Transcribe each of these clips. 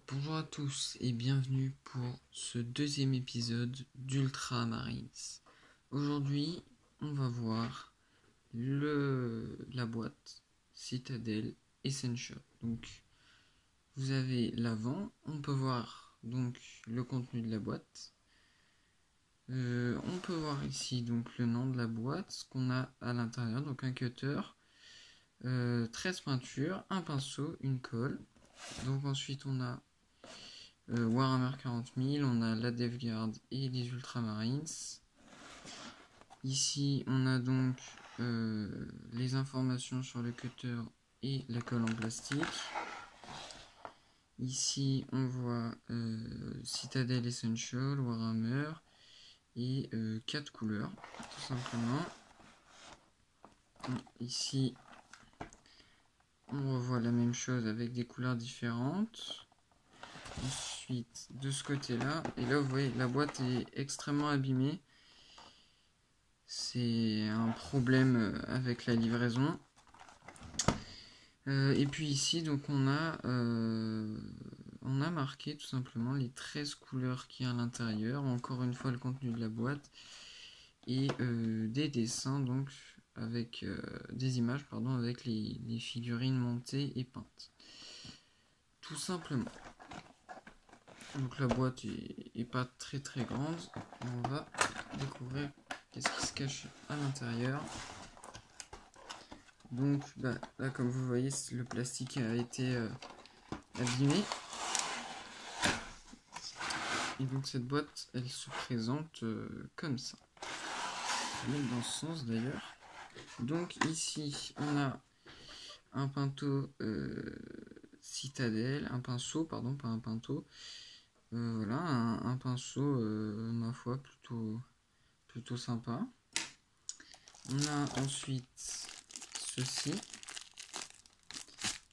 Bonjour à tous et bienvenue pour ce deuxième épisode d'Ultramarines. Aujourd'hui, on va voir la boîte Citadel Essential. Donc, vous avez l'avant, on peut voir donc le contenu de la boîte. On peut voir ici donc le nom de la boîte, ce qu'on a à l'intérieur, donc un cutter, 13 peintures, un pinceau, une colle. Donc ensuite on a Warhammer 40 000, on a la DevGuard et les Ultramarines. Ici on a donc les informations sur le cutter et la colle en plastique. Ici on voit Citadel Essential, Warhammer et 4 couleurs tout simplement. Ici on revoit la même chose avec des couleurs différentes. Ensuite de ce côté là, et là vous voyez la boîte est extrêmement abîmée. C'est un problème avec la livraison. Et puis ici donc on a marqué tout simplement les 13 couleurs qu'il y a à l'intérieur, encore une fois le contenu de la boîte et des dessins donc avec des images avec les figurines montées et peintes tout simplement. Donc la boîte est pas très grande. On va découvrir qu'est-ce qui se cache à l'intérieur. Donc là comme vous voyez le plastique a été abîmé. Et donc cette boîte elle se présente comme ça. Même dans ce sens d'ailleurs. Donc ici on a un pinceau Citadel, un pinceau pardon, pas un pinceau. Voilà, un pinceau ma foi plutôt sympa. On a ensuite ceci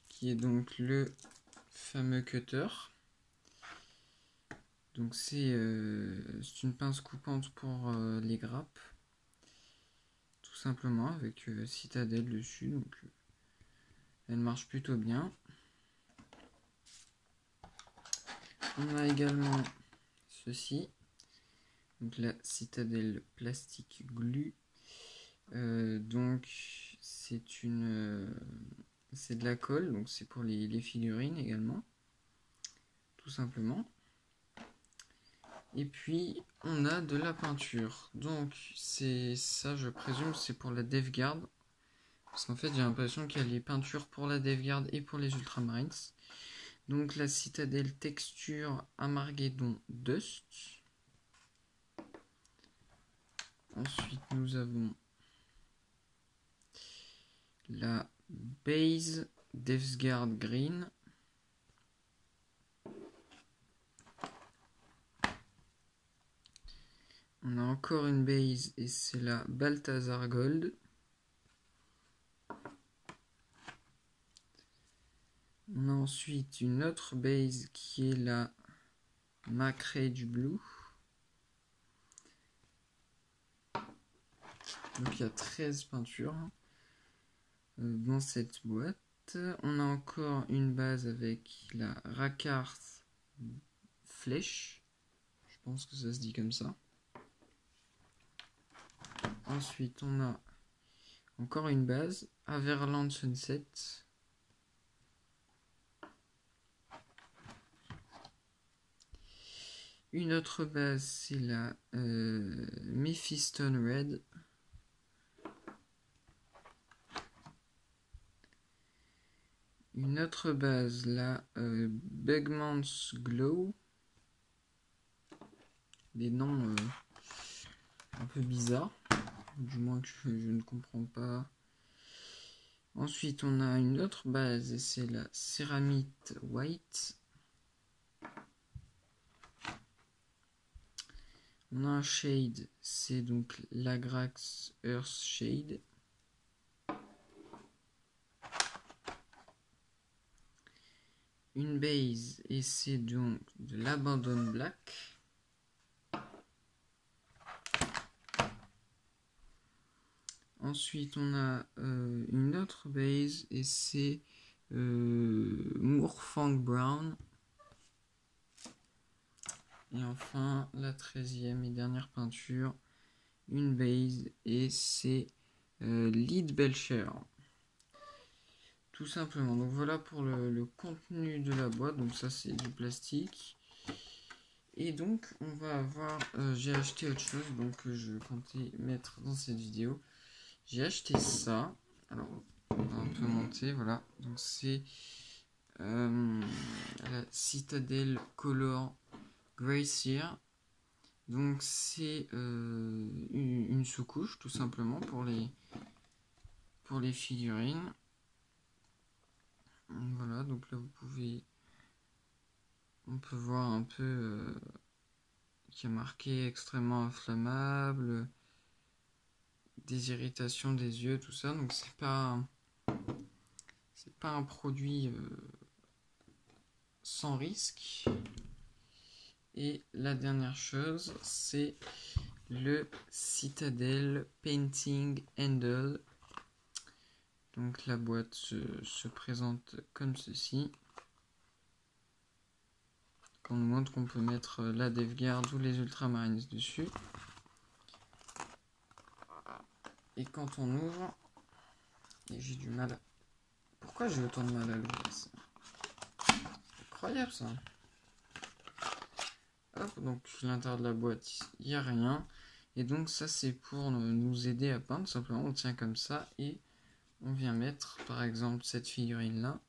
qui est donc le fameux cutter. Donc c'est une pince coupante pour les grappes tout simplement avec Citadel dessus, donc elle marche plutôt bien. On a également ceci, donc la Citadel Plastic Glue. Donc c'est de la colle, donc c'est pour les figurines également, tout simplement. Et puis on a de la peinture, donc c'est ça, je présume c'est pour la DevGuard, parce qu'en fait j'ai l'impression qu'il y a les peintures pour la DevGuard et pour les Ultramarines. Donc la Citadel Texture Armageddon Dust. Ensuite nous avons la Base DevGuard Green. On a encore une base et c'est la Balthazar Gold. On a ensuite une autre base qui est la Macré du Blue. Donc il y a 13 peintures dans cette boîte. On a encore une base avec la Rakarth Flèche. Je pense que ça se dit comme ça. Ensuite on a encore une base, Averland Sunset. Une autre base, c'est la Mephiston Red. Une autre base, la Bugman's Glow. Des noms un peu bizarres, du moins que je ne comprends pas. Ensuite, on a une autre base et c'est la Céramite White. On a un shade, c'est donc l'Agrax Earth Shade. Une base et c'est donc de l'Abandon Black. Ensuite on a une autre base et c'est Moorfang Brown. Et enfin, la 13e et dernière peinture, une base, et c'est Lead Belcher. Tout simplement. Donc voilà pour le contenu de la boîte. Donc ça c'est du plastique. Et donc on va avoir... j'ai acheté autre chose donc je comptais mettre dans cette vidéo. J'ai acheté ça. Alors on va un peu monter. Voilà. Donc c'est la Citadel Color Glacier. Donc c'est une sous-couche tout simplement pour les figurines. Voilà, donc là on peut voir un peu qu'il y a marqué extrêmement inflammable, des irritations des yeux, tout ça. Donc c'est pas un produit sans risque. Et la dernière chose, c'est le Citadel Painting Handle. Donc la boîte se présente comme ceci. On nous montre qu'on peut mettre la DeathGuard ou les Ultramarines dessus. Et quand on ouvre, et j'ai du mal. Pourquoi j'ai autant de mal à l'ouvrir ça? Incroyable ça. Hop, donc l'intérieur de la boîte, il n'y a rien. Et donc ça c'est pour nous aider à peindre. Simplement on tient comme ça et on vient mettre par exemple cette figurine là.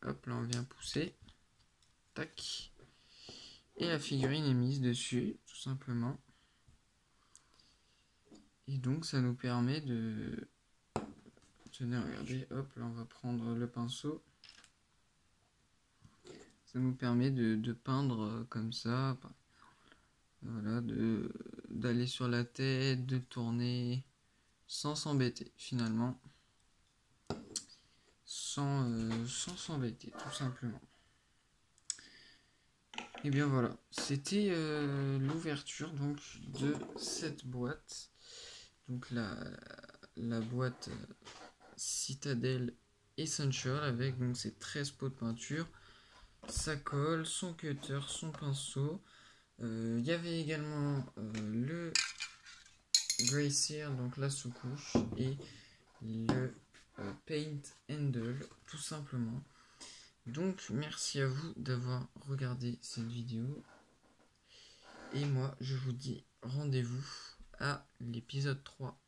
Hop, là on vient pousser. Tac. Et la figurine est mise dessus, tout simplement. Et donc ça nous permet de... Tenez, regardez, hop, là on va prendre le pinceau. Ça nous permet de peindre comme ça. Voilà, d'aller sur la tête, de tourner sans s'embêter finalement. Sans s'embêter, tout simplement. Et bien voilà, c'était l'ouverture donc de cette boîte. Donc la boîte Citadel Essential avec donc ces 13 pots de peinture, sa colle, son cutter, son pinceau. Il y avait également le Glacier, donc la sous-couche, et le Paint Handle, tout simplement. Donc merci à vous d'avoir regardé cette vidéo. Et moi je vous dis rendez-vous à l'épisode 3.